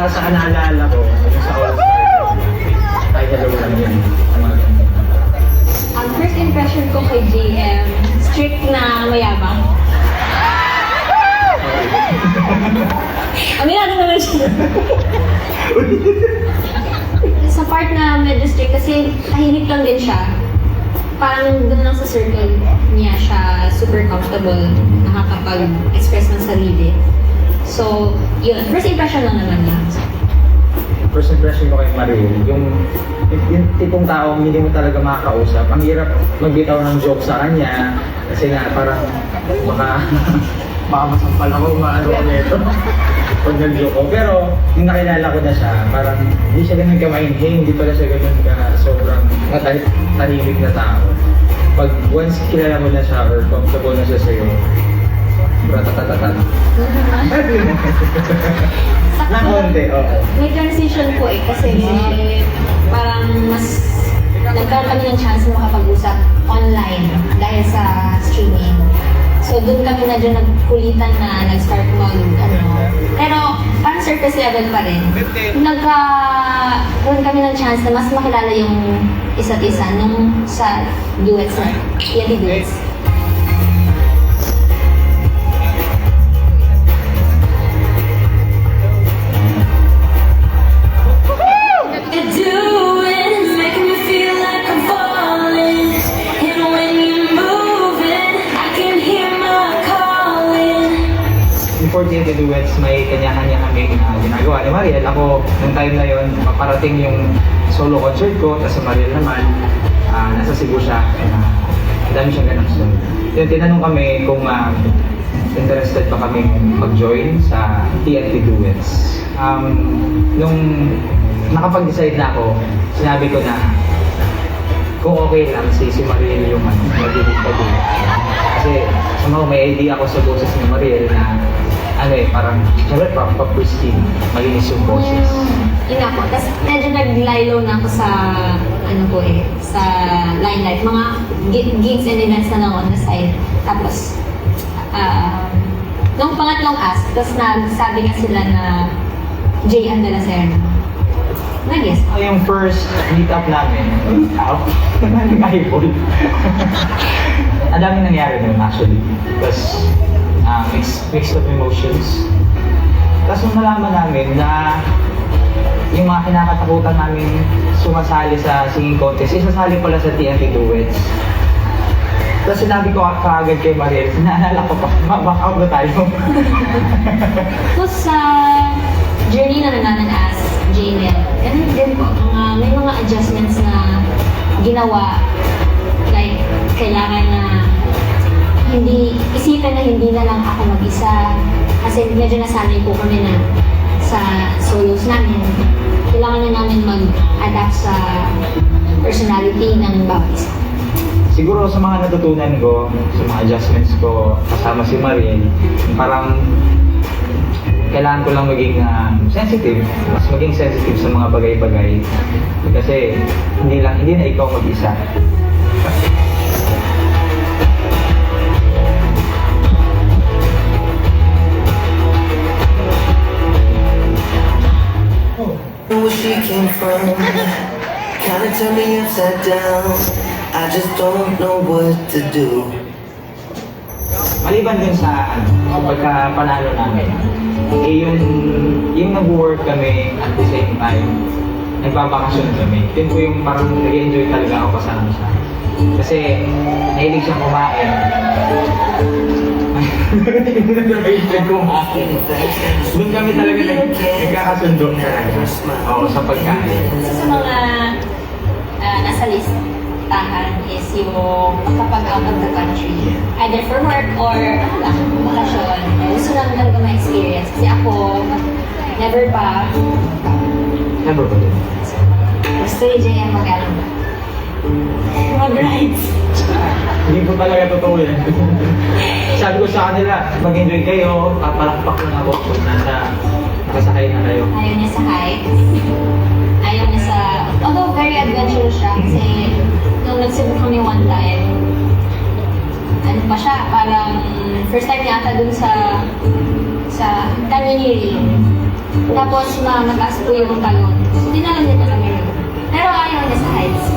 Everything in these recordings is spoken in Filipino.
sa naalala ko, sa All-Star, ay hello lang yun. Ang first impression ko kay JM, strict na mayabang. Aminado naman siya. Sa part na medyo strict kasi tahimik lang din siya. Parang doon lang sa circle niya siya super comfortable, nakakapag-express ng sarili. So, yun. First impression lang naman niya. First impression ko kay Mariel, yung tipong taong hindi mo talaga makakausap. Ang hirap magbitaw ng joke sa kanya kasi nga parang baka masampal ako, maano ko nito pag nag-joke ko. Pero yung nakilala ko na siya, parang hindi siya ganun kamainhing, hindi pala siya ganun ka sobrang tahimik na tao. Pag once kilala mo na siya or comfortable na siya sa'yo, bratatatatan. Na konti, oo. May transition po kasi parang mas nagkaroon kami ng chance na makapag-usap online dahil sa streaming. So doon kami na dyan nagkulitan na nag-start pero parang surface level pa rin. Nagkaroon kami ng chance na mas makilala yung isa't isa nung sa duets na, Yeti Duets. Before the duets, may kanya-kanya kami ginagawa ni Mariel. Ako, nung time na yon, paparating yung solo concert ko, tapos si Mariel naman, nasa Cebu siya. Dami siyang ganang song. Yun, tinanong kami kung interested pa kami mag-join sa TNT Duets. Nung nakapag-decide na ako, sinabi ko na kung okay lang si Mariel yung magiging pag-duet. Kasi somehow may idea ako sa boses ni Mariel na parang syempre pristine, malinis yung boses. Yun ako. Tapos medyo nag-lilo na ako sa sa limelight. Mga gigs and events na lang on the side. Tapos nung pangatlong ask, tapos nagsabi nga sila na J.M. de la Serna. Nag-yes. Yung first meet-up namin, nag-eyeball. Ang dami nangyari doon actually. Tapos mix of emotions. Tapos nung nalaman namin na yung mga kinakatakutan namin sumasali sa singing contest, isasali pala sa TNT Duets. Tapos sinabi ko kaagad kay Mariel, naalala ko pa, back out na tayo. So sa journey na naman as JML, ganun din po, may mga adjustments na ginawa. Like, kailangan na isipin na hindi na lang ako mag-isa. Kasi medyo nasanay po kami na sa solos namin. Kailangan na namin mag-adapt sa personality ng bawat isa. Siguro sa mga natutunan ko, sa mga adjustments ko kasama si Mariel, parang kailangan ko lang maging sensitive, mas maging sensitive sa mga bagay-bagay. Kasi hindi na ikaw mag-isa. Where she came from, kinda turned me upside down. I just don't know what to do. Maliban din sa pagkapanalo namin, yung nag-work kami at the same time, nagbabakasyon kami. Yun po yung parang nag-enjoy talaga ako kasama siya. Kasi nahilig siyang kumain. Doon kami talaga nagkakasundo sa pagkain. Sa mga nasa listahan is yung kapag out of the country. Either for work or bakasyon. Gusto namin talaga ma-experience. Kasi ako, never pa. Never pa din. Gusto ni JM mag-rides. Hindi po talaga totoo yan. Sabi ko sa kanila, mag-enjoy kayo, papalakpak na ako kung nakasakay na kayo. Ayaw niya sa hikes. Ayaw niya sa... Although very adventurous siya kasi nung nag-Cebu kami one time, ano pa siya, parang first time niya ata dun sa sa canyoneering. Tapos mataas po yung talon. So dinala niya na kami rin. Pero ayaw niya sa heights.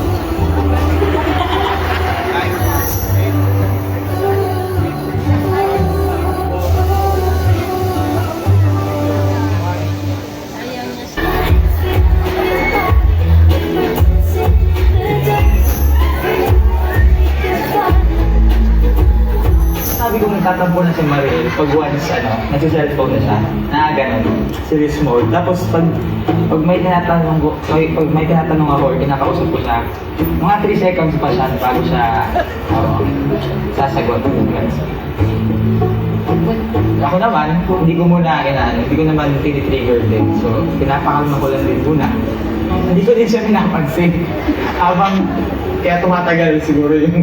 Sabi ko nagtatampo na si Mariel pag once nagsa-cellphone na siya, ganun, serious mode. Tapos pag may tinatanong ako or kinakausap ko siya, mga 3 seconds pa siya bago siya sasagot. Ako naman, hindi ko naman tinitrigger din. So, pinapakalma ko lang din muna. Hindi ko din siya pinapansin. Kaya tumatagal siguro yung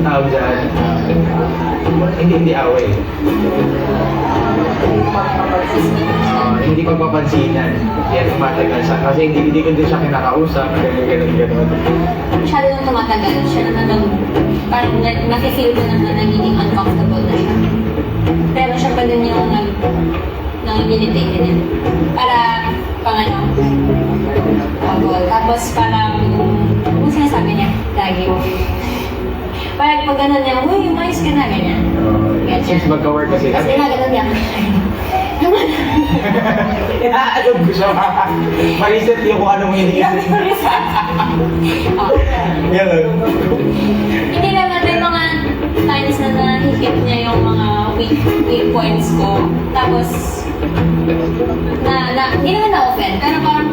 tawag dyan, hindi away. Hindi ko papansinan. Kaya tumatagal siya. Kasi hindi ko din siya kinakausap. Ganun. Masyado nang tumatagal. Siya naman parang nafe-feel ko naman nagiging uncomfortable na siya. Pero siya pa din yung nang-imitate din. Para tapos parang ano sinasabi niya lagi. Parang pag gano'n niya, uy, umayos ka na, ganyan. Since magka-work kasi Kasi nga gano'n niya. Naman. Inaalog ko siya. Ma-reset yung kung ano mo iniisip. Ganun. Hindi naman may mga times na nahihit niya yung mga weak points ko. Tapos, hindi naman na-offend, pero parang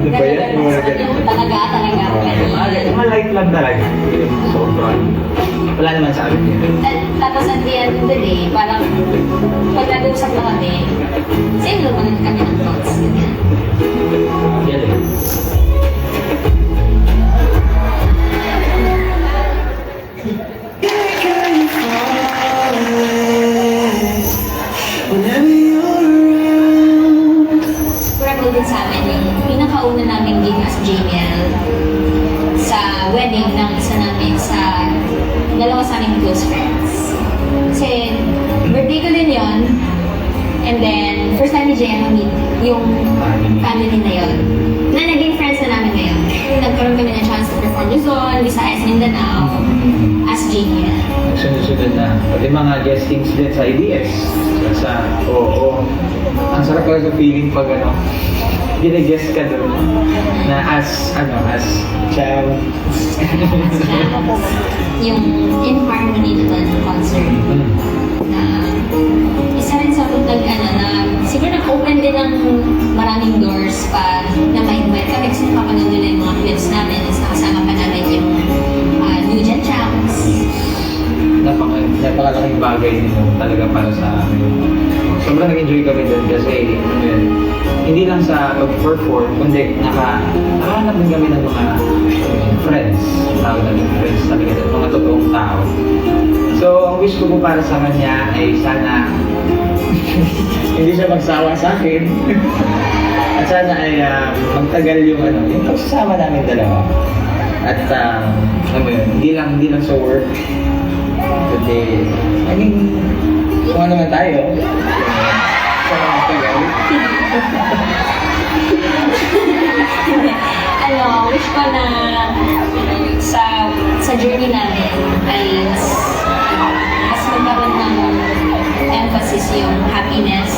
Ano ba yan? talaga. Mga light lang talaga. Sobrang. Wala naman sa akin yun. Tapos at the end of the day, parang pag nag-usap na kami, same naman kami ng thoughts. Ganyan. Yan eh. Whenever you're around. Memorable din sa amin yung pinakauna namin gig as JBL sa wedding ng isa namin sa dalawa sa aming close friends. Kasi birthday ko din yon. And then, first time ni JM meet yung family na yon. Na naging friends na namin ngayon. Nagkaroon kami ng chance to perform Luzon, Visayas, Mindanao as JBL. Sunod-sunod na. Pati mga guestings din sa IDS. Ang sarap pala sa feeling pag gina-guest ka doon na as child. Yung In Harmony naman concert na isa rin sa siguro nag-open din ng maraming doors pa na ma-invite kami kasi napapanood nila yung mga clips namin tapos nakasama pa namin yung New Gen Champs. Napakalaking bagay din talaga para sa amin. Sobrang nag-enjoy kami doon kasi hindi lang sa pag-perform, kundi nakahanap din kami ng mga friends. Tawag namin friends talaga, mga totoong tao. So, ang wish ko po para sa kanya ay sana hindi siya magsawa sa akin. At sana ay magtagal yung pagsasama namin dalawa. At hindi lang sa work. Kundi, kung ano man tayo. Sana magtagal. Wish ko na sa journey namin ay mas magkaroon ng emphasis yung happiness